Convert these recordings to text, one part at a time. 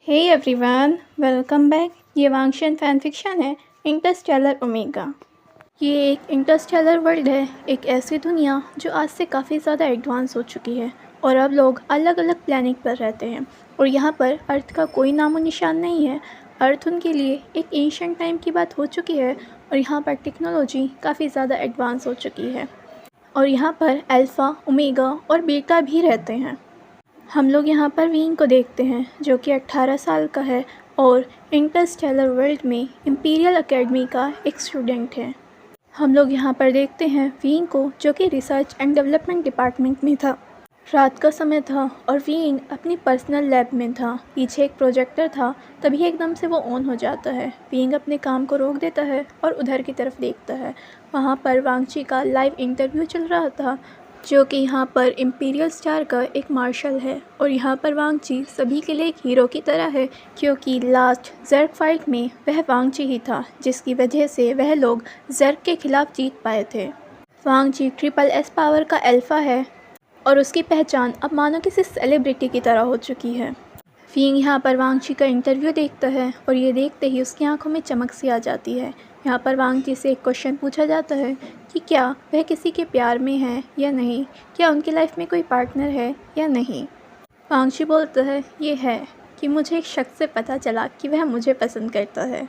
Hey everyone, welcome back. ये वांगशियन fan fiction है Interstellar omega. ये एक इंटरस्टेलर वर्ल्ड है, एक ऐसी दुनिया जो आज से काफ़ी ज़्यादा एडवांस हो चुकी है और अब लोग अलग अलग प्लैनेट पर रहते हैं और यहाँ पर अर्थ का कोई नामो निशान नहीं है। अर्थ उनके लिए एक एंशिएंट टाइम की बात हो चुकी है और यहाँ पर टेक्नोलॉजी काफ़ी ज़्यादा एडवांस हो चुकी है और यहाँ पर अल्फ़ा, ओमेगा और बीटा भी रहते हैं। हम लोग यहाँ पर वीन को देखते हैं जो कि 18 साल का है और इंटरस्टेलर वर्ल्ड में इंपीरियल एकेडमी का एक स्टूडेंट है। हम लोग यहाँ पर देखते हैं वीन को जो कि रिसर्च एंड डेवलपमेंट डिपार्टमेंट में था। रात का समय था और वीन अपनी पर्सनल लैब में था। पीछे एक प्रोजेक्टर था, तभी एकदम से वो ऑन हो जाता है। वीन अपने काम को रोक देता है और उधर की तरफ देखता है। वहाँ पर वांगची का लाइव इंटरव्यू चल रहा था जो कि यहाँ पर इंपीरियल स्टार का एक मार्शल है और यहाँ पर वांगची सभी के लिए एक हीरो की तरह है क्योंकि लास्ट जर्ग फाइट में वह वांगची ही था जिसकी वजह से वह लोग जर्ग के खिलाफ जीत पाए थे। वांगची ट्रिपल एस पावर का अल्फ़ा है और उसकी पहचान अब मानो किसी सेलिब्रिटी की तरह हो चुकी है। वींग यहाँ पर वांगची का इंटरव्यू देखता है और ये देखते ही उसकी आंखों में चमक सी आ जाती है। यहाँ पर वांगची से एक क्वेश्चन पूछा जाता है कि क्या वह किसी के प्यार में है या नहीं, क्या उनकी लाइफ में कोई पार्टनर है या नहीं। वांगची बोलता है ये है कि मुझे एक शख्स से पता चला कि वह मुझे पसंद करता है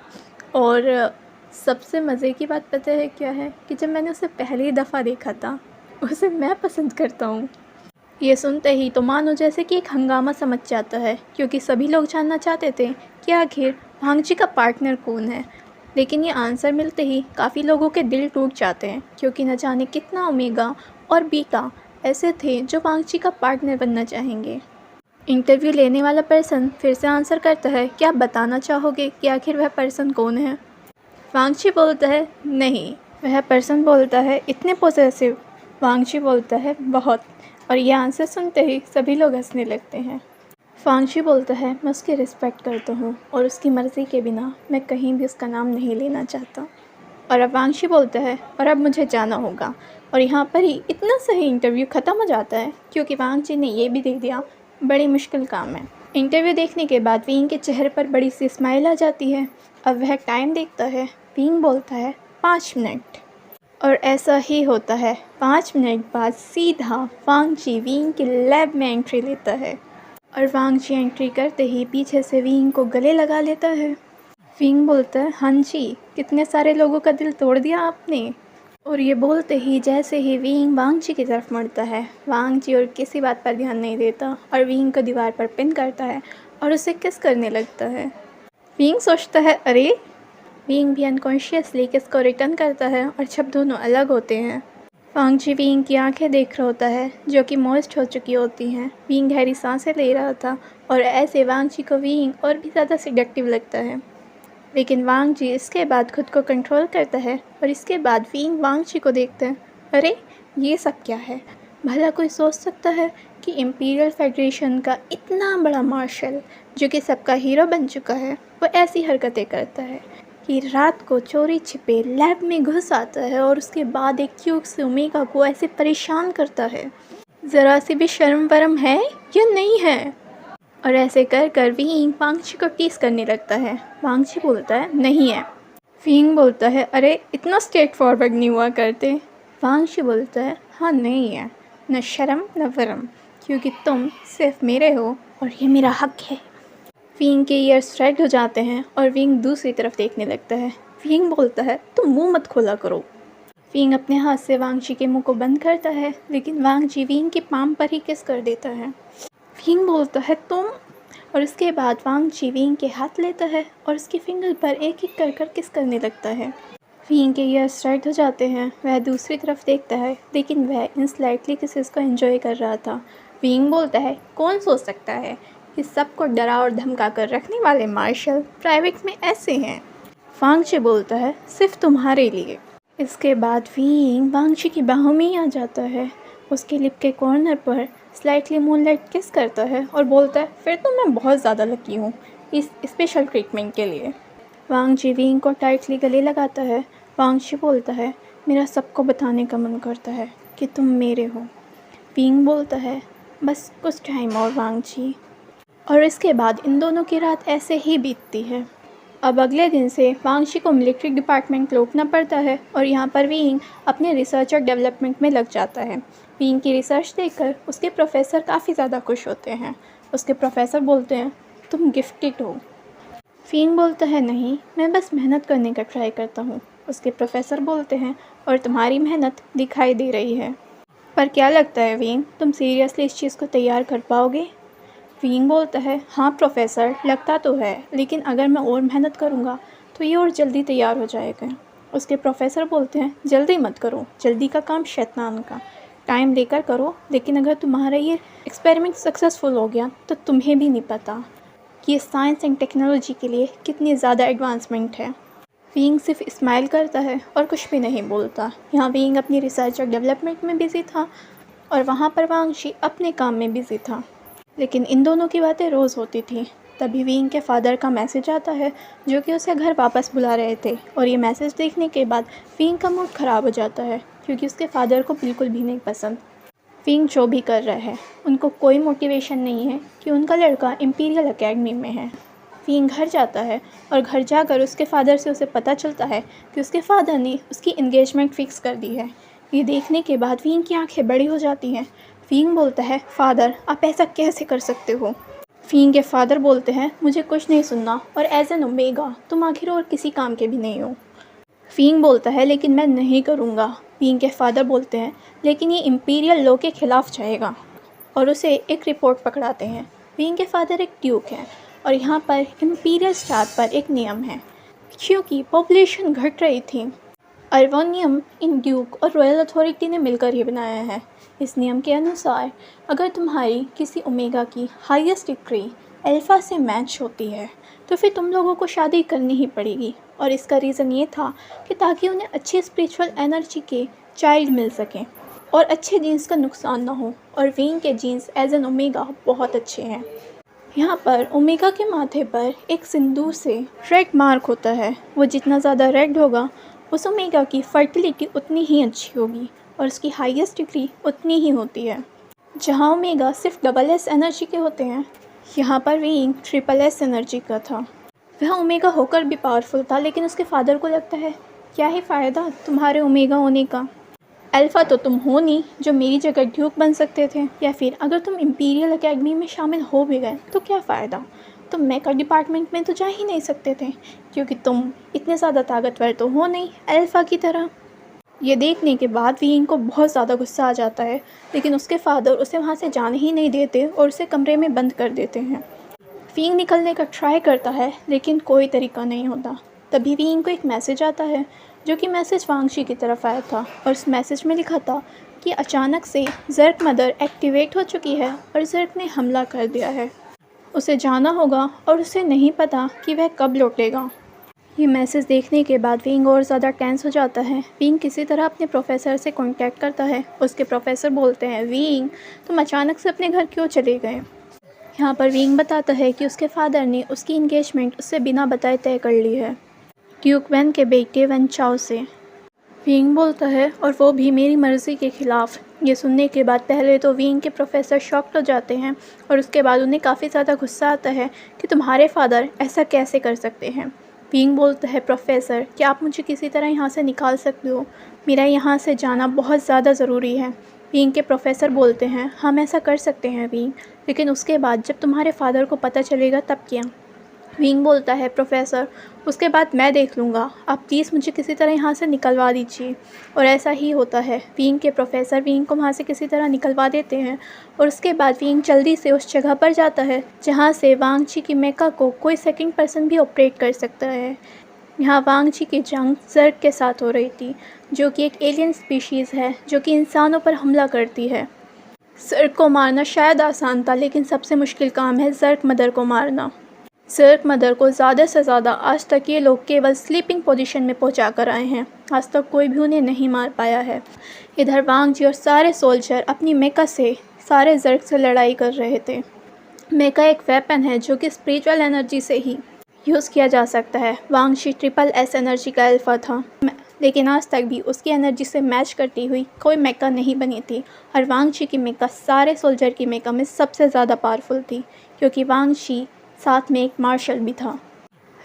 और सबसे मज़े की बात पता है क्या है कि जब मैंने उसे पहली दफ़ा देखा था उसे मैं पसंद करता हूँ। ये सुनते ही तो मानो जैसे कि एक हंगामा सा मच जाता है क्योंकि सभी लोग जानना चाहते थे कि आखिर वांगची का पार्टनर कौन है। लेकिन ये आंसर मिलते ही काफ़ी लोगों के दिल टूट जाते हैं क्योंकि न जाने कितना ओमेगा और बीटा ऐसे थे जो वांगची का पार्टनर बनना चाहेंगे। इंटरव्यू लेने वाला पर्सन फिर से आंसर करता है कि आप बताना चाहोगे कि आखिर वह पर्सन कौन है। वांगची बोलता है नहीं। वह पर्सन बोलता है इतने पॉसेसिव। वांगची बोलता है बहुत। और यह आंसर सुनते ही सभी लोग हंसने लगते हैं। वांगची बोलता है मैं उसकी रिस्पेक्ट करता हूँ और उसकी मर्ज़ी के बिना मैं कहीं भी उसका नाम नहीं लेना चाहता। और अब वांगची बोलता है और अब मुझे जाना होगा। और यहाँ पर ही इतना सही इंटरव्यू ख़त्म हो जाता है क्योंकि वांगची ने ये भी देख दिया बड़ी मुश्किल काम है। इंटरव्यू देखने के बाद वींग के चेहरे पर बड़ी सी स्माइल आ जाती है। अब वह टाइम देखता है। वींग बोलता है 5 मिनट। और ऐसा ही होता है। 5 मिनट बाद सीधा वांगची वींग के लैब में एंट्री लेता है और वांगची एंट्री करते ही पीछे से वींग को गले लगा लेता है। वींग बोलता है हाँ जी, कितने सारे लोगों का दिल तोड़ दिया आपने। और ये बोलते ही जैसे ही वींग वांगची की तरफ मुड़ता है, वांगची और किसी बात पर ध्यान नहीं देता और वींग को दीवार पर पिन करता है और उसे किस करने लगता है। वींग सोचता है अरे। वींग भी अनकॉन्शियसली किस को रिटर्न करता है और जब दोनों अलग होते हैं वांगची वींग की आंखें देख रहा होता है जो कि मॉइस्ट हो चुकी होती हैं। वींग गहरी सांसें ले रहा था और ऐसे वांगची को वींग और भी ज़्यादा सेडक्टिव लगता है। लेकिन वांगची इसके बाद खुद को कंट्रोल करता है और इसके बाद वींग वांगची को देखता है अरे ये सब क्या है। भला कोई सोच सकता है कि इंपीरियल फेडरेशन का इतना बड़ा मार्शल जो कि सबका हीरो बन चुका है वो ऐसी हरकतें करता है कि रात को चोरी छिपे लैब में घुस आता है और उसके बाद एक क्यूब से ओमेगा को ऐसे परेशान करता है। ज़रा सी भी शर्म वरम है या नहीं है। और ऐसे कर कर वींग वांगची को टीस करने लगता है। वांगची बोलता है नहीं है। वींग बोलता है अरे इतना स्ट्रेट फॉरवर्ड नहीं हुआ करते। वांगची बोलता है हाँ नहीं है, न शर्म न वरम, क्योंकि तुम सिर्फ मेरे हो और ये मेरा हक है। वींग के ईयर्स रेड हो जाते हैं और वींग दूसरी तरफ देखने लगता है। वींग बोलता है तुम मुंह मत खोला करो। वींग अपने हाथ से वांगची के मुंह को बंद करता है लेकिन वांगची वींग के पाम पर ही किस कर देता है। वींग बोलता है तुम। और उसके बाद वांगची वींग के हाथ लेता है और उसकी फिंगर पर एक एक कर कर किस करने लगता है। वींग के ईयर्स रेड हो जाते हैं। वह दूसरी तरफ देखता है लेकिन वह इन स्लाइटली किसेस को एंजॉय कर रहा था। वींग बोलता है कौन सोच सकता है कि सबको डरा और धमका कर रखने वाले मार्शल प्राइवेट में ऐसे हैं। वांगची बोलता है सिर्फ तुम्हारे लिए। इसके बाद वींग वांगची की बाहों में ही आ जाता है। उसके लिप के कॉर्नर पर स्लाइटली मूनलाइट किस करता है और बोलता है फिर तो मैं बहुत ज़्यादा लकी हूँ इस स्पेशल ट्रीटमेंट के लिए। वांगची वींग को टाइटली गले लगाता है। वांगची बोलता है मेरा सबको बताने का मन करता है कि तुम मेरे हो। वींग बोलता है बस कुछ टाइम और वांगची। और इसके बाद इन दोनों की रात ऐसे ही बीतती है। अब अगले दिन से वांगशी को मिलिट्री डिपार्टमेंट लौटना पड़ता है और यहाँ पर विंग अपने रिसर्च और डेवलपमेंट में लग जाता है। विंग की रिसर्च देखकर उसके प्रोफेसर काफ़ी ज़्यादा खुश होते हैं। उसके प्रोफेसर बोलते हैं, तुम गिफ्टेड हो। विंग बोलता है, नहीं, मैं बस मेहनत करने का ट्राई करता हूँ। उसके प्रोफेसर बोलते हैं, और तुम्हारी मेहनत दिखाई दे रही है। पर क्या लगता है विंग, तुम सीरियसली इस चीज़ को तैयार कर पाओगे? विंग बोलता है, हाँ प्रोफेसर, लगता तो है, लेकिन अगर मैं और मेहनत करूँगा तो ये और जल्दी तैयार हो जाएगा। उसके प्रोफेसर बोलते हैं, जल्दी मत करो, जल्दी का काम शैतान का, टाइम लेकर करो। लेकिन अगर तुम्हारा ये एक्सपेरिमेंट सक्सेसफुल हो गया तो तुम्हें भी नहीं पता कि ये साइंस एंड टेक्नोलॉजी के लिए कितनी ज़्यादा एडवांसमेंट है। विंग सिर्फ स्माइल करता है और कुछ भी नहीं बोलता। यहाँ विंग अपनी रिसर्च और डेवलपमेंट में बिज़ी था और वहाँ पर वांगशी अपने काम में बिज़ी था। लेकिन इन दोनों की बातें रोज़ होती थी। तभी विंग के फादर का मैसेज आता है जो कि उसे घर वापस बुला रहे थे, और ये मैसेज देखने के बाद विंग का मूड ख़राब हो जाता है क्योंकि उसके फादर को बिल्कुल भी नहीं पसंद विंग जो भी कर रहा है। उनको कोई मोटिवेशन नहीं है कि उनका लड़का इम्पीरियल एकेडमी में है। विंग घर जाता है और घर जाकर उसके फादर से उसे पता चलता है कि उसके फादर ने उसकी इंगेजमेंट फ़िक्स कर दी है। ये देखने के बाद विंग की आंखें बड़ी हो जाती हैं। विंग बोलता है, फादर आप ऐसा कैसे कर सकते हो? विंग के फादर बोलते हैं, मुझे कुछ नहीं सुनना, और एज एन ओमेगा तुम आखिर और किसी काम के भी नहीं हो। विंग बोलता है, लेकिन मैं नहीं करूँगा। विंग के फादर बोलते हैं, लेकिन ये इम्पीरियल लॉ के ख़िलाफ़ जाएगा, और उसे एक रिपोर्ट पकड़ाते हैं। विंग के फादर एक ड्यूक हैं और यहाँ पर इम्पीरियल स्टार पर एक नियम है, क्योंकि पॉपुलेशन घट रही थी और वो नियम इन ड्यूक और रॉयल अथॉरिटी ने मिलकर ही बनाया है। इस नियम के अनुसार अगर तुम्हारी किसी ओमेगा की हाईएस्ट डिग्री अल्फ़ा से मैच होती है तो फिर तुम लोगों को शादी करनी ही पड़ेगी। और इसका रीज़न ये था कि ताकि उन्हें अच्छी स्पिरिचुअल एनर्जी के चाइल्ड मिल सकें और अच्छे जीन्स का नुकसान ना हो। और विंग के जीन्स एज एन ओमेगा बहुत अच्छे हैं। यहाँ पर ओमेगा के माथे पर एक सिंदूर से रेड मार्क होता है। वो जितना ज़्यादा रेड होगा उस ओमेगा की फर्टिलिटी उतनी ही अच्छी होगी और उसकी हाईएस्ट डिग्री उतनी ही होती है। जहाँ ओमेगा सिर्फ डबल एस एनर्जी के होते हैं, यहाँ पर विंग ट्रिपल एस एनर्जी का था। वह ओमेगा होकर भी पावरफुल था, लेकिन उसके फादर को लगता है, क्या ही फ़ायदा तुम्हारे ओमेगा होने का? अल्फ़ा तो तुम हो नहीं जो मेरी जगह ड्यूक बन सकते थे, या फिर अगर तुम इम्पीरियल एकेडमी में शामिल हो भी गए तो क्या फ़ायदा? तुम मेकअप डिपार्टमेंट में तो जा ही नहीं सकते थे, क्योंकि तुम इतने ज़्यादा ताकतवर तो हो नहीं अल्फ़ा की तरह। ये देखने के बाद विंग को बहुत ज़्यादा गुस्सा आ जाता है, लेकिन उसके फादर उसे वहाँ से जाने ही नहीं देते और उसे कमरे में बंद कर देते हैं। विंग निकलने का ट्राई करता है, लेकिन कोई तरीका नहीं होता। तभी विंग को एक मैसेज आता है, जो कि मैसेज वांगशी की तरफ आया था, और उस मैसेज में लिखा था कि अचानक से जर्क मदर एक्टिवेट हो चुकी है और जर्क ने हमला कर दिया है। उसे जाना होगा और उसे नहीं पता कि वह कब लौटेगा। ये मैसेज देखने के बाद विंग और ज़्यादा टेंस हो जाता है। विंग किसी तरह अपने प्रोफेसर से कांटेक्ट करता है। उसके प्रोफेसर बोलते हैं, विंग तुम अचानक से अपने घर क्यों चले गए? यहाँ पर विंग बताता है कि उसके फादर ने उसकी इंगेजमेंट उससे बिना बताए तय कर ली है, ड्यूक वेन के बेटे वेन चाओ से। विंग बोलता है, और वो भी मेरी मर्ज़ी के ख़िलाफ़। ये सुनने के बाद पहले तो विंग के प्रोफेसर शॉक्ड हो जाते हैं और उसके बाद उन्हें काफ़ी ज़्यादा गुस्सा आता है कि तुम्हारे फादर ऐसा कैसे कर सकते हैं। विंग बोलता है, प्रोफेसर क्या आप मुझे किसी तरह यहाँ से निकाल सकते हो? मेरा यहाँ से जाना बहुत ज़्यादा ज़रूरी है। विंग के प्रोफेसर बोलते हैं, हम ऐसा कर सकते हैं विंग, लेकिन उसके बाद जब तुम्हारे फादर को पता चलेगा तब क्या? विंग बोलता है, प्रोफेसर उसके बाद मैं देख लूँगा, आप प्लीज़ मुझे किसी तरह यहाँ से निकलवा दीजिए। और ऐसा ही होता है। विंग के प्रोफेसर विंग को वहाँ से किसी तरह निकलवा देते हैं और उसके बाद विंग जल्दी से उस जगह पर जाता है जहाँ से वांगची की मेका को कोई सेकंड पर्सन भी ऑपरेट कर सकता है। यहाँ वांगची की जंग जर्क के साथ हो रही थी, जो कि एक एलियन स्पीशीज़ है जो कि इंसानों पर हमला करती है। जर्क को मारना शायद आसान था, लेकिन सबसे मुश्किल काम है जर्क मदर को मारना। जर्क मदर को ज़्यादा से ज़्यादा आज तक ये लोग केवल स्लीपिंग पोजीशन में पहुंचा कर आए हैं। आज तक कोई भी उन्हें नहीं मार पाया है। इधर वांगजी और सारे सोल्जर अपनी मेका से सारे जर्क से लड़ाई कर रहे थे। मेका एक वेपन है जो कि स्पिरिचुअल एनर्जी से ही यूज़ किया जा सकता है। वांगशी ट्रिपल एस एनर्जी का अल्फ़ा था। लेकिन आज तक भी उसकी एनर्जी से मैच करती हुई कोई मेका नहीं बनी थी और वांग ची की मेका सारे सोल्जर की मेका में सबसे ज़्यादा पावरफुल थी, क्योंकि वांग ची साथ में एक मार्शल भी था।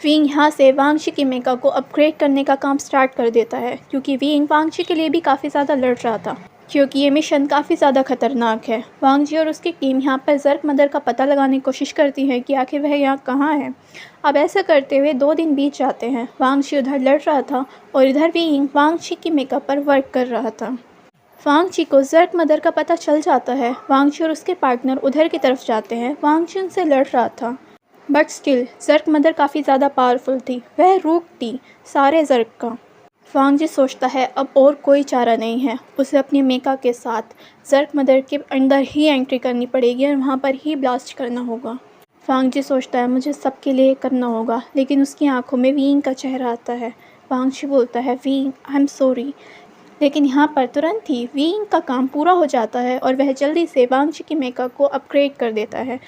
विंग यहाँ से वांग ची की मेका को अपग्रेड करने का काम स्टार्ट कर देता है, क्योंकि विंग वांग ची के लिए भी काफ़ी ज़्यादा लड़ रहा था, क्योंकि ये मिशन काफ़ी ज़्यादा खतरनाक है। वांग जी और उसकी टीम यहाँ पर जर्क मदर का पता लगाने की कोशिश करती है कि आखिर वह यहाँ कहाँ है। अब ऐसा करते हुए 2 दिन बीत जाते हैं। वांग जी उधर लड़ रहा था और इधर विंग वांग ची की मेका पर वर्क कर रहा था। वांग ची को जर्क मदर का पता चल जाता है। वांग ची और उसके पार्टनर उधर की तरफ जाते हैं। वांग ची उनसे लड़ रहा था, बट स्टिल जर्क मदर काफ़ी ज़्यादा पावरफुल थी। वह रूट थी सारे जर्क का। वांग जी सोचता है अब और कोई चारा नहीं है, उसे अपनी मेका के साथ जर्क मदर के अंदर ही एंट्री करनी पड़ेगी और वहाँ पर ही ब्लास्ट करना होगा। वांग जी सोचता है मुझे सबके लिए करना होगा, लेकिन उसकी आंखों में विंग का चेहरा आता है। वांग जी बोलता है विंग आई एम सॉरी, लेकिन यहाँ पर तुरंत ही विंग का काम पूरा हो जाता है और वह जल्दी से वांग जी की मेका को अपग्रेड कर देता है।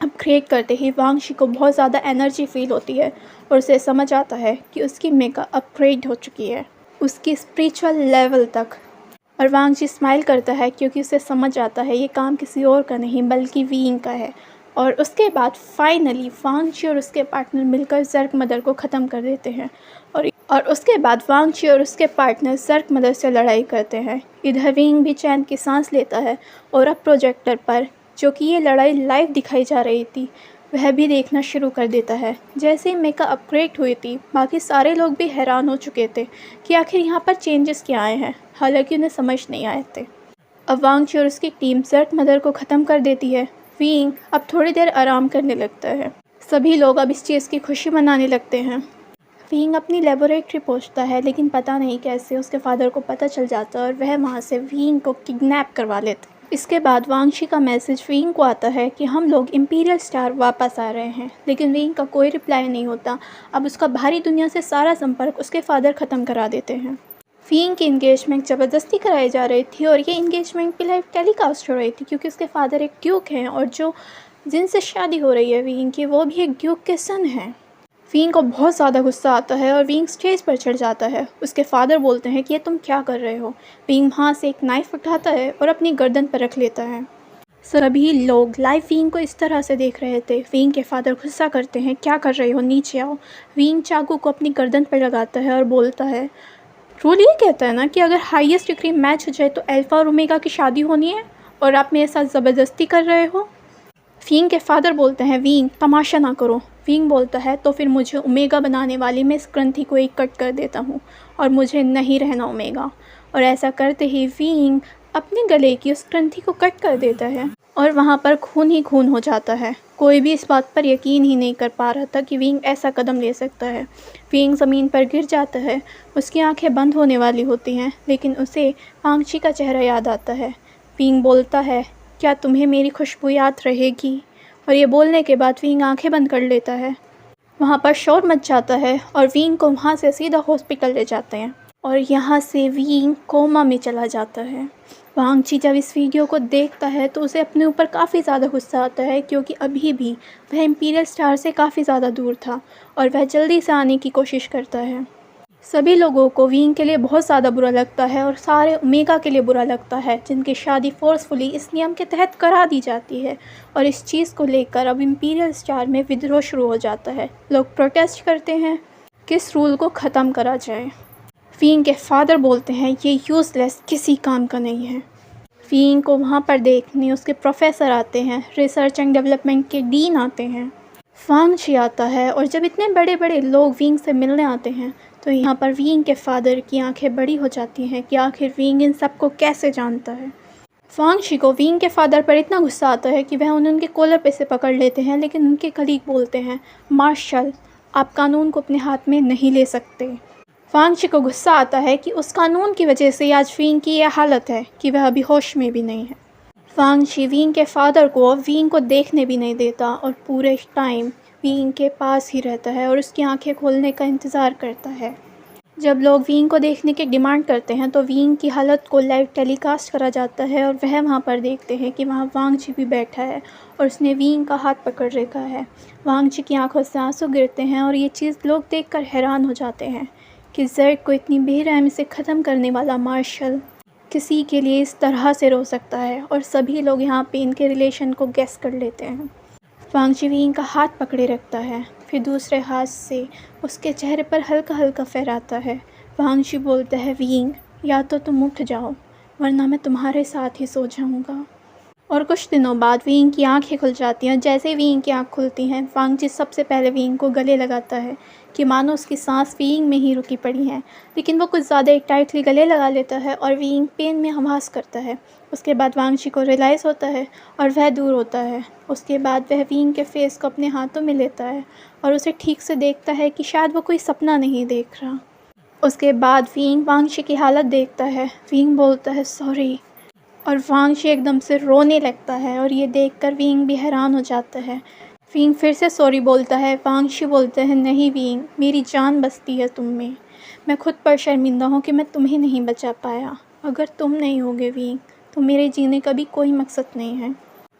अपग्रेड करते ही वांग शी को बहुत ज़्यादा एनर्जी फील होती है और उसे समझ आता है कि उसकी मेका अपग्रेड हो चुकी है उसकी स्पिरिचुअल लेवल तक। और वांग जी स्माइल करता है, क्योंकि उसे समझ आता है ये काम किसी और का नहीं बल्कि विंग का है। और उसके बाद फाइनली वांग जी और उसके पार्टनर मिलकर जर्क मदर को ख़त्म कर देते हैं। और उसके बाद वांग जी और उसके पार्टनर जर्क मदर से लड़ाई करते हैं। इधर विंग भी चैन की सांस लेता है और अब प्रोजेक्टर पर जो कि ये लड़ाई लाइव दिखाई जा रही थी वह भी देखना शुरू कर देता है। जैसे ही मेका अपग्रेड हुई थी, बाकी सारे लोग भी हैरान हो चुके थे कि आखिर यहाँ पर चेंजेस क्या आए हैं, हालांकि उन्हें समझ नहीं आए थे। अब वांग ची और उसकी टीम जर्क मदर को ख़त्म कर देती है। विंग अब थोड़ी देर आराम करने लगता है। सभी लोग अब इस चीज़ की खुशी मनाने लगते हैं। विंग अपनी लेबोरेटरी पहुंचता है, लेकिन पता नहीं कैसे उसके फादर को पता चल जाता है और वह वहां से विंग को किडनैप करवा लेते। इसके बाद वांग शी का मैसेज विंग को आता है कि हम लोग इंपीरियल स्टार वापस आ रहे हैं, लेकिन विंग का कोई रिप्लाई नहीं होता। अब उसका बाहरी दुनिया से सारा संपर्क उसके फादर ख़त्म करा देते हैं। विंग की इंगेजमेंट ज़बरदस्ती कराई जा रही थी और ये इंगेजमेंट भी लाइव टेलीकास्ट हो रही थी, क्योंकि उसके फादर एक ड्यूक हैं और जो जिनसे शादी हो रही है विंग की वो भी एक ड्यूक के सन हैं। विंग को बहुत ज़्यादा गुस्सा आता है और विंग स्टेज पर चढ़ जाता है। उसके फादर बोलते हैं कि ये तुम क्या कर रहे हो। विंग वहाँ से एक नाइफ़ उठाता है और अपनी गर्दन पर रख लेता है। सभी लोग लाइव विंग को इस तरह से देख रहे थे। विंग के फादर गुस्सा करते हैं, क्या कर रहे हो, नीचे आओ। विंग चाकू को अपनी गर्दन पर लगाता है और बोलता है रूल ये कहता है ना कि अगर हाईएस्ट डिग्री मैच हो जाए तो अल्फा और ओमेगा की शादी होनी है, और आप मेरे साथ ज़बरदस्ती कर रहे हो। विंग के फादर बोलते हैं विंग तमाशा ना करो। विंग बोलता है तो फिर मुझे ओमेगा बनाने वाली मैं इस ग्रंथि को एक कट कर देता हूँ और मुझे नहीं रहना ओमेगा। और ऐसा करते ही विंग अपने गले की उस ग्रंथि को कट कर देता है और वहाँ पर खून ही खून हो जाता है। कोई भी इस बात पर यकीन ही नहीं कर पा रहा था कि विंग ऐसा कदम ले सकता है। विंग ज़मीन पर गिर जाता है, उसकी आंखें बंद होने वाली होती हैं, लेकिन उसे वांग ची का चेहरा याद आता है। विंग बोलता है क्या तुम्हें मेरी खुशबू याद रहेगी, और ये बोलने के बाद विंग आंखें बंद कर लेता है। वहाँ पर शोर मच जाता है और विंग को वहाँ से सीधा हॉस्पिटल ले जाते हैं और यहाँ से विंग कोमा में चला जाता है। वांग ची जब इस वीडियो को देखता है तो उसे अपने ऊपर काफ़ी ज़्यादा गुस्सा आता है, क्योंकि अभी भी वह इंपीरियल स्टार से काफ़ी ज़्यादा दूर था और वह जल्दी से आने की कोशिश करता है। सभी लोगों को विंग के लिए बहुत ज़्यादा बुरा लगता है और सारे ओमेगा के लिए बुरा लगता है, जिनकी शादी फोर्सफुली इस नियम के तहत करा दी जाती है। और इस चीज़ को लेकर अब इंपीरियल स्टार में विद्रोह शुरू हो जाता है। लोग प्रोटेस्ट करते हैं कि इस रूल को ख़त्म करा जाए। विंग के फादर बोलते हैं ये यूज़लेस किसी काम का नहीं है। विंग को वहाँ पर देखने उसके प्रोफेसर आते हैं, रिसर्च एंड डेवलपमेंट के डीन आते हैं, वांग ची आता है। और जब इतने बड़े बड़े लोग विंग से मिलने आते हैं तो यहाँ पर विंग के फादर की आंखें बड़ी हो जाती हैं कि आखिर विंग इन सबको कैसे जानता है। वांग ची को विंग के फादर पर इतना गुस्सा आता है कि वह उन्हें उनके कॉलर पे से पकड़ लेते हैं, लेकिन उनके कलीग बोलते हैं मार्शल आप कानून को अपने हाथ में नहीं ले सकते। वांग ची को गुस्सा आता है कि उस कानून की वजह से आज विंग की यह हालत है कि वह अभी होश में भी नहीं है। वांग ची विंग के फादर को विंग को देखने भी नहीं देता और पूरे टाइम विंग के पास ही रहता है और उसकी आंखें खोलने का इंतज़ार करता है। जब लोग विंग को देखने की डिमांड करते हैं तो विंग की हालत को लाइव टेलीकास्ट करा जाता है और वह वहां पर देखते हैं कि वहां वांग ची भी बैठा है और उसने विंग का हाथ पकड़ रखा है। वांग ची की आंखों से आंसू गिरते हैं और ये चीज़ लोग देखकर हैरान हो जाते हैं कि ज़र्ग को इतनी बेरहमी से ख़त्म करने वाला मार्शल किसी के लिए इस तरह से रो सकता है, और सभी लोग यहाँ पे इनके रिलेशन को गेस कर लेते हैं। वांग जी विंग का हाथ पकड़े रखता है, फिर दूसरे हाथ से उसके चेहरे पर हल्का हल्का फहराता है। वांग जी बोलता है, विंग, या तो तुम उठ जाओ वरना मैं तुम्हारे साथ ही सो जाऊँगा। और कुछ दिनों बाद विंग की आंखें खुल जाती हैं। जैसे ही विंग की आंख खुलती हैं, वांग जी सबसे पहले विंग को गले लगाता है कि मानो उसकी सांस विंग में ही रुकी पड़ी है, लेकिन वो कुछ ज़्यादा एक टाइटली गले लगा लेता है और विंग पेन में आवाज़ करता है। उसके बाद वांग जी को रियलाइज़ होता है और वह दूर होता है। उसके बाद वह विंग के फेस को अपने हाथों में लेता है और उसे ठीक से देखता है कि शायद वो कोई सपना नहीं देख रहा। उसके बाद विंग वांग जी की हालत देखता है। विंग बोलता है, सॉरी, और वांग जी एकदम से रोने लगता है, और ये देखकर विंग भी हैरान हो जाता है। विंग फिर से सॉरी बोलता है। वांग जी बोलते हैं, नहीं विंग, मेरी जान बसती है तुम में। मैं खुद पर शर्मिंदा हूँ कि मैं तुम्हें नहीं बचा पाया। अगर तुम नहीं होगे विंग, तो मेरे जीने का भी कोई मकसद नहीं है।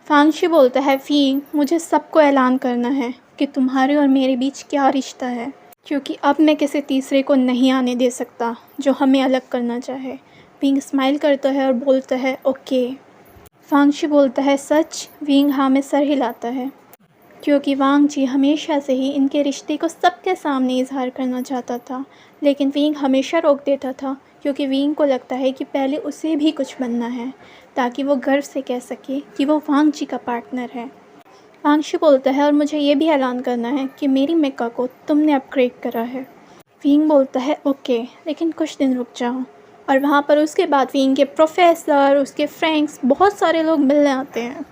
वांग जी बोलता है, विंग, मुझे सबको ऐलान करना है कि तुम्हारे और मेरे बीच क्या रिश्ता है, क्योंकि अब मैं किसी तीसरे को नहीं आने दे सकता जो हमें अलग करना चाहे। विंग स्माइल करता है और बोलता है, ओके। वांग जी बोलता है, सच? विंग हाँ में सर हिलाता है, क्योंकि वांग जी हमेशा से ही इनके रिश्ते को सबके सामने इजहार करना चाहता था, लेकिन विंग हमेशा रोक देता था, क्योंकि विंग को लगता है कि पहले उसे भी कुछ बनना है ताकि वो गर्व से कह सके कि वो वांग जी का पार्टनर है। वांग जी बोलता है, और मुझे ये भी ऐलान करना है कि मेरी मेका को तुमने अपग्रेड करा है। विंग बोलता है, ओके, लेकिन कुछ दिन रुक जाओ। और वहाँ पर उसके बाद विंग के प्रोफेसर, उसके फ्रेंड्स, बहुत सारे लोग मिलने आते हैं,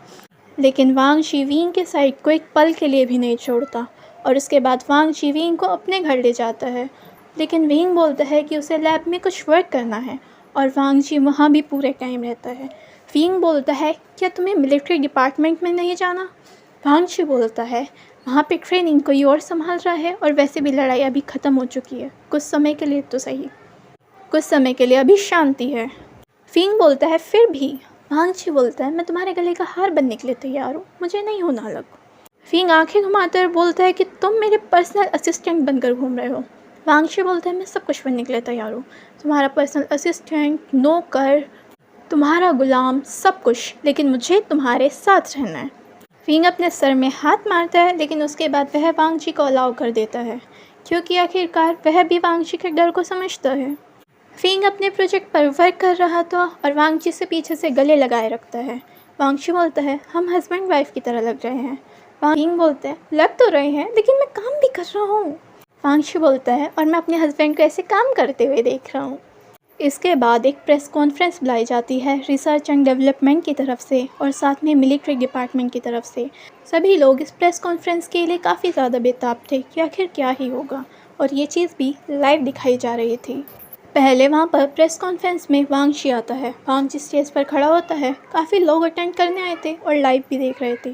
लेकिन वांग जी विंग के साइड को एक पल के लिए भी नहीं छोड़ता। और उसके बाद वांग जी विंग को अपने घर ले जाता है, लेकिन विंग बोलता है कि उसे लैब में कुछ वर्क करना है, और वांग जी वहाँ भी पूरे टाइम रहता है। विंग बोलता है, क्या तुम्हें मिलिट्री डिपार्टमेंट में नहीं जाना? वांग जी बोलता है, वहाँ पे ट्रेनिंग कोई और संभाल रहा है, और वैसे भी लड़ाई अभी ख़त्म हो चुकी है, कुछ समय के लिए तो सही, कुछ समय के लिए अभी शांति है। विंग बोलता है, फिर भी। वांग जी बोलता है, मैं तुम्हारे गले का हार बनने के लिए तैयार हूँ, मुझे नहीं होना अलग। विंग आंखें घुमाकर बोलता है कि तुम मेरे पर्सनल असिस्टेंट बनकर घूम रहे हो। वांग जी बोलता है, मैं सब कुछ बनने के लिए तैयार हूँ, तुम्हारा पर्सनल असिस्टेंट, नौकर, तुम्हारा गुलाम, सब कुछ, लेकिन मुझे तुम्हारे साथ रहना है। विंग अपने सर में हाथ मारता है, लेकिन उसके बाद वह वांग जी को अलाउ कर देता है, क्योंकि आखिरकार वह भी वांग जी के डर को समझता है। विंग अपने प्रोजेक्ट पर वर्क कर रहा था और वांग जी से पीछे से गले लगाए रखता है। वांग जी बोलता है, हम हस्बैंड वाइफ की तरह लग रहे हैं। विंग बोलते हैं, लग तो रहे हैं, लेकिन मैं काम भी कर रहा हूँ। वांग जी बोलता है, और मैं अपने हस्बैंड को ऐसे काम करते हुए देख रहा हूँ। इसके बाद एक प्रेस कॉन्फ्रेंस बुलाई जाती है रिसर्च एंड डेवलपमेंट की तरफ से और साथ में मिलिट्री डिपार्टमेंट की तरफ से। सभी लोग इस प्रेस कॉन्फ्रेंस के लिए काफ़ी ज़्यादा बेताब थे कि आखिर क्या ही होगा, और ये चीज़ भी लाइव दिखाई जा रही थी। पहले वहाँ पर प्रेस कॉन्फ्रेंस में वांग जी आता है। वांग जी स्टेज पर खड़ा होता है, काफ़ी लोग अटेंड करने आए थे और लाइव भी देख रहे थे।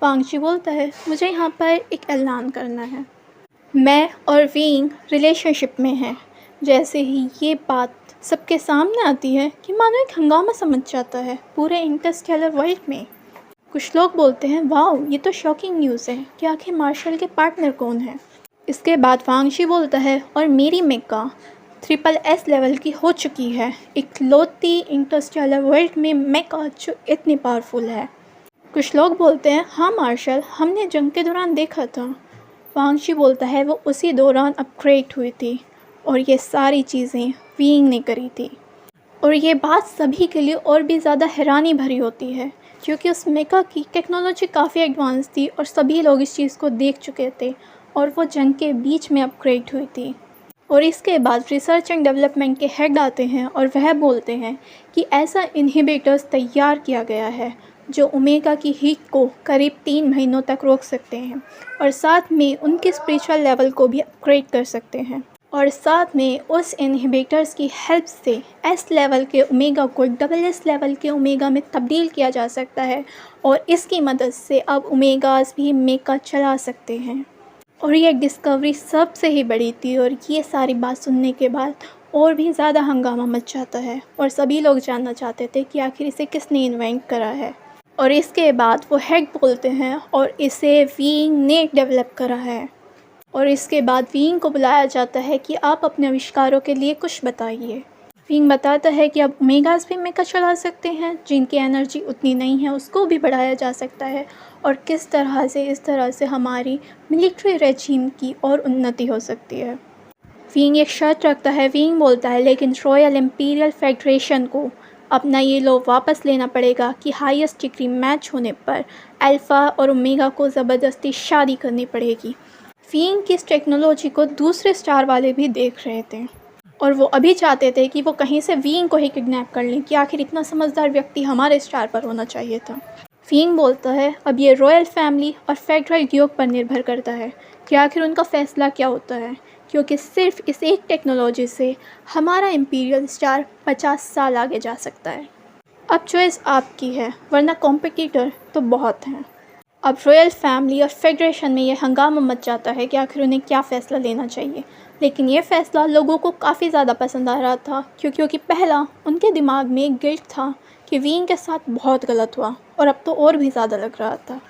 वांग जी बोलता है, मुझे यहाँ पर एक ऐलान करना है, मैं और विंग रिलेशनशिप में हैं। जैसे ही ये बात सबके सामने आती है कि मानो एक हंगामा समझ जाता है पूरे इंटरस्टेलर वर्ल्ड में। कुछ लोग बोलते हैं, वाओ, ये तो शॉकिंग न्यूज़ है कि आखिर मार्शल के पार्टनर कौन है। इसके बाद वांग जी बोलता है, और मेरी मेका SSS लेवल की हो चुकी है, इकलौती इंटरस्टेलर वर्ल्ड में मेका जो इतनी पावरफुल है। कुछ लोग बोलते हैं, हाँ मार्शल, हमने जंग के दौरान देखा था। वांग जी बोलता है, वो उसी दौरान अपग्रेड हुई थी, और ये सारी चीज़ें विंग ने करी थी। और ये बात सभी के लिए और भी ज़्यादा हैरानी भरी होती है, क्योंकि उस मेका की टेक्नोलॉजी काफ़ी एडवांस थी और सभी लोग इस चीज़ को देख चुके थे, और वो जंग के बीच में अपग्रेड हुई थी। और इसके बाद रिसर्च एंड डेवलपमेंट के हेड आते हैं और वह बोलते हैं कि ऐसा इनहिबिटर्स तैयार किया गया है जो ओमेगा की हीट को करीब 3 महीनों तक रोक सकते हैं, और साथ में उनके स्पिरिचुअल लेवल को भी अपग्रेड कर सकते हैं, और साथ में उस इनहिबिटर्स की हेल्प से S लेवल के ओमेगा को SS लेवल के ओमेगा में तब्दील किया जा सकता है, और इसकी मदद से अब ओमेगास भी मेका चला सकते हैं। और ये डिस्कवरी सबसे ही बड़ी थी, और ये सारी बात सुनने के बाद और भी ज़्यादा हंगामा मच जाता है, और सभी लोग जानना चाहते थे कि आखिर इसे किसने इन्वेंट करा है। और इसके बाद वो हेड बोलते हैं, और इसे विंग ने डेवलप करा है। और इसके बाद वीइंग को बुलाया जाता है कि आप अपने आविष्कारों के लिए कुछ बताइए। वीइंग बताता है कि अब ओमेगास भी मेका चला सकते हैं, जिनकी एनर्जी उतनी नहीं है उसको भी बढ़ाया जा सकता है, और किस तरह से इस तरह से हमारी मिलिट्री रेजिम की और उन्नति हो सकती है। वीइंग एक शर्त रखता है। वीइंग बोलता है लेकिन रॉयल इम्पीरियल फेडरेशन को अपना ये लो वापस लेना पड़ेगा कि हाईएस्ट डिग्री मैच होने पर अल्फ़ा और ओमेगा को ज़बरदस्ती शादी करनी पड़ेगी। वीइंग की इस टेक्नोलॉजी को दूसरे स्टार वाले भी देख रहे थे और वो अभी चाहते थे कि वो कहीं से वीइंग को ही किडनैप कर लें कि आखिर इतना समझदार व्यक्ति हमारे स्टार पर होना चाहिए था। वीइंग बोलता है अब ये रॉयल फैमिली और फेडरल ड्यूक पर निर्भर करता है कि आखिर उनका फ़ैसला क्या होता है, क्योंकि सिर्फ इस एक टेक्नोलॉजी से हमारा इम्पीरियल स्टार 50 साल आगे जा सकता है। अब चॉइस आपकी है, वरना कॉम्पिटिटर तो बहुत हैं। अब रॉयल फैमिली और फेडरेशन में ये हंगामा मच जाता है कि आखिर उन्हें क्या फ़ैसला लेना चाहिए, लेकिन ये फ़ैसला लोगों को काफ़ी ज़्यादा पसंद आ रहा था क्योंकि पहला उनके दिमाग में एक गिल्ट था कि वीइंग के साथ बहुत गलत हुआ और अब तो और भी ज़्यादा लग रहा था,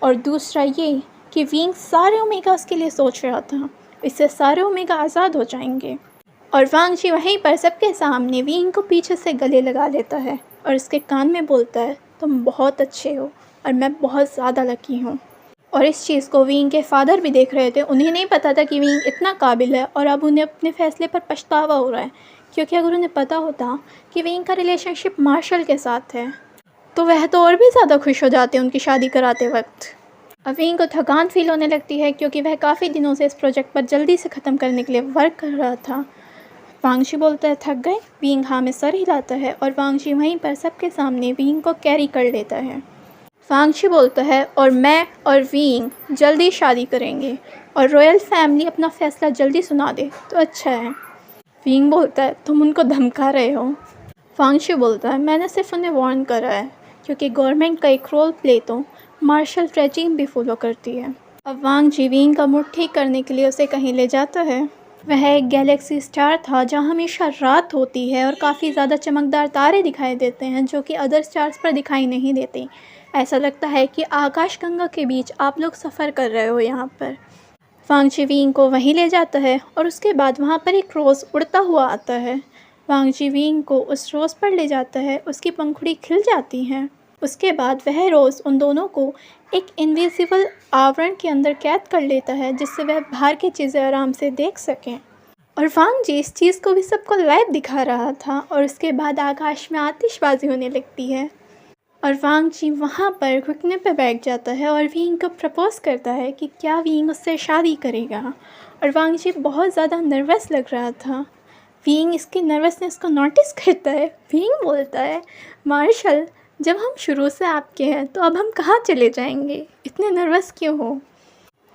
और दूसरा ये कि वीइंग सारे ओमेगास के लिए सोच रहा था, इससे सारे ओमेगा आज़ाद हो जाएंगे। और वांग जी वहीं पर सबके सामने वीइंग को पीछे से गले लगा लेता है और इसके कान में बोलता है तुम बहुत अच्छे हो और मैं बहुत ज़्यादा लकी हूँ। और इस चीज़ को वीइंग के फादर भी देख रहे थे। उन्हें नहीं पता था कि वीइंग इतना काबिल है और अब उन्हें अपने फ़ैसले पर पछतावा हो रहा है, क्योंकि अगर उन्हें पता होता कि वीइंग का रिलेशनशिप मार्शल के साथ है तो वह तो और भी ज़्यादा खुश हो जाते उनकी शादी कराते वक्त। अब वीइंग को थकान फील होने लगती है क्योंकि वह काफ़ी दिनों से इस प्रोजेक्ट पर जल्दी से ख़त्म करने के लिए वर्क कर रहा था। वांग जी बोलता है थक गए। वीइंग हाँ में सर हिलाता है और वांग जी वहीं पर सबके सामने वीइंग को कैरी कर लेता है। वांग जी बोलता है और मैं और वीइंग जल्दी शादी करेंगे और रॉयल फैमिली अपना फ़ैसला जल्दी सुना दे तो अच्छा है। वीइंग बोलता है तुम उनको धमका रहे हो। वांग जी बोलता है मैंने सिर्फ उन्हें वार्न करा है क्योंकि गवर्नमेंट का एक रोल प्ले तो मार्शल रेजिम भी फॉलो करती है। अब वांग जी वीइंग का मूड ठीक करने के लिए उसे कहीं ले जाता है। वह एक गैलेक्सी स्टार था जहाँ हमेशा रात होती है और काफ़ी ज़्यादा चमकदार तारे दिखाई देते हैं जो कि अदर स्टार्स पर दिखाई नहीं देते। ऐसा लगता है कि आकाशगंगा के बीच आप लोग सफ़र कर रहे हो यहाँ पर। वांग जी वीइंग को वहीं ले जाता है और उसके बाद वहाँ पर एक रोज़ उड़ता हुआ आता है। वांग जी वीइंग को उस रोज़ पर ले जाता है, उसकी पंखुड़ी खिल जाती हैं। उसके बाद वह रोज़ उन दोनों को एक इनविजिबल आवरण के अंदर कैद कर लेता है जिससे वह बाहर की चीज़ें आराम से देख सकें। और वांग जी इस चीज़ को भी सबको लाइव दिखा रहा था और उसके बाद आकाश में आतिशबाजी होने लगती है और वांग जी वहाँ पर घुटने पर बैठ जाता है और वीइंग को प्रपोज़ करता है कि क्या वीइंग उससे शादी करेगा। और वांग जी बहुत ज़्यादा नर्वस लग रहा था। वीइंग इसकी नर्वसनेस को नोटिस करता है। वीइंग बोलता है मार्शल जब हम शुरू से आपके हैं तो अब हम कहाँ चले जाएंगे, इतने नर्वस क्यों हो।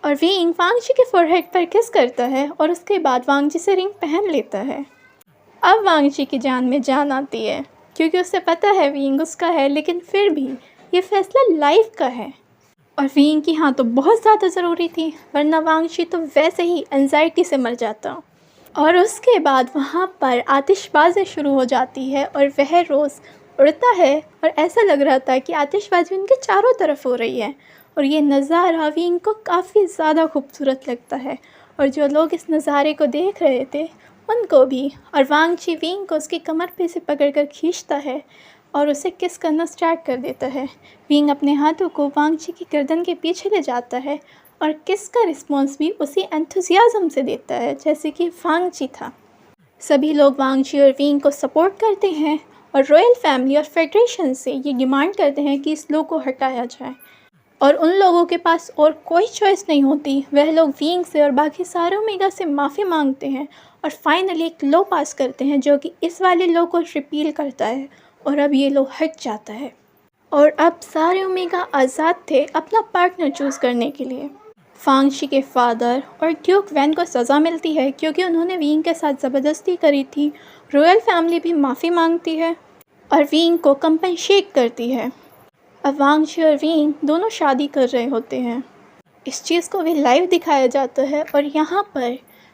और वीइंग वांग जी के फोरहेड पर किस करता है और उसके बाद वांग जी से रिंग पहन लेता है। अब वांग जी की जान में जान आती है क्योंकि उसे पता है वीइंग उसका है, लेकिन फिर भी ये फैसला लाइफ का है और वीइंग की हाँ तो बहुत ज़्यादा ज़रूरी थी, वरना वांग जी तो वैसे ही एंजाइटी से मर जाता। और उसके बाद वहाँ पर आतिशबाजी शुरू हो जाती है और वह रोज़ उड़ता है और ऐसा लग रहा था कि आतिशबाजी उनके चारों तरफ हो रही है और ये नज़ारा वीइंग को काफ़ी ज़्यादा खूबसूरत लगता है और जो लोग इस नज़ारे को देख रहे थे उनको भी। और वांग जी वीइंग को उसकी कमर पे से पकड़कर खींचता है और उसे किस करना स्टार्ट कर देता है। वीइंग अपने हाथों को वांग जी की गर्दन के पीछे ले जाता है और किस का रिस्पॉन्स भी उसी एंथुजियाज़म से देता है जैसे कि वांग जी था। सभी लोग वांग जी और वीइंग को सपोर्ट करते हैं और रॉयल फैमिली और फेडरेशन से ये डिमांड करते हैं कि इस लो को हटाया जाए और उन लोगों के पास और कोई चॉइस नहीं होती। वह लोग वीइंग से और बाकी सारे ओमेगा से माफ़ी मांगते हैं और फाइनली एक लो पास करते हैं जो कि इस वाले लो को रिपील करता है और अब ये लो हट जाता है और अब सारे ओमेगा आज़ाद थे अपना पार्टनर चूज़ करने के लिए। वांग जी के फादर और ड्यूक वैन को सज़ा मिलती है क्योंकि उन्होंने वीइंग के साथ ज़बरदस्ती करी थी। रॉयल फैमिली भी माफ़ी मांगती है और वीइंग को कंपनसेट करती है। अब वांग जी और वीइंग दोनों शादी कर रहे होते हैं। इस चीज़ को भी लाइव दिखाया जाता है और यहाँ पर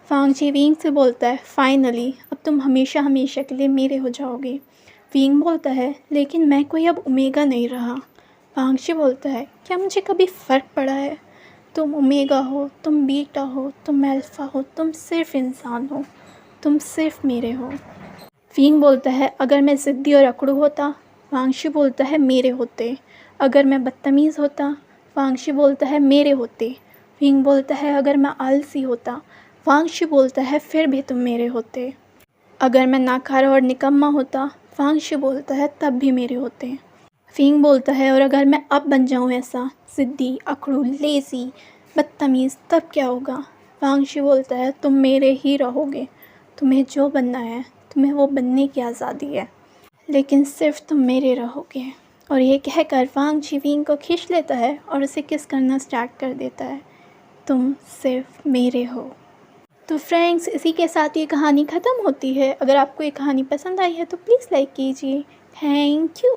वांग जी वीइंग से बोलता है फाइनली अब तुम हमेशा हमेशा के लिए मेरे हो जाओगे। वीइंग बोलता है लेकिन मैं कोई अब ओमेगा नहीं रहा। वांग जी बोलता है क्या मुझे कभी फ़र्क पड़ा है। तुम ओमेगा हो, तुम बीटा हो, तुम अल्फ़ा हो, तुम सिर्फ इंसान हो, तुम सिर्फ मेरे हो। फ़िंग बोलता है अगर मैं ज़िद्दी और अकड़ू होता। वांगशी बोलता है मेरे होते। अगर मैं बदतमीज़ होता। वांगशी बोलता है मेरे होते। फ़िंग बोलता है अगर मैं आलसी होता। वांगशी बोलता है फिर भी तुम मेरे होते। अगर मैं नाकारा और निकम्मा होता। वांगशी बोलता है तब भी मेरे होते। फ़िंग बोलता है और अगर मैं अब बन जाऊँ ऐसा ज़िद्दी, अकड़ू, लेज़ी, बदतमीज़ तब क्या होगा। वांगशी बोलता है तुम मेरे ही रहोगे। तुम्हें जो बनना है तुम्हें वो बनने की आज़ादी है, लेकिन सिर्फ तुम मेरे रहोगे। और ये कहकर वांगशी फ़िंग को खींच लेता है और उसे किस करना स्टार्ट कर देता है। तुम सिर्फ मेरे हो। तो फ्रेंड्स, इसी के साथ ये कहानी ख़त्म होती है। अगर आपको ये कहानी पसंद आई है तो प्लीज़ लाइक कीजिए। Thank you.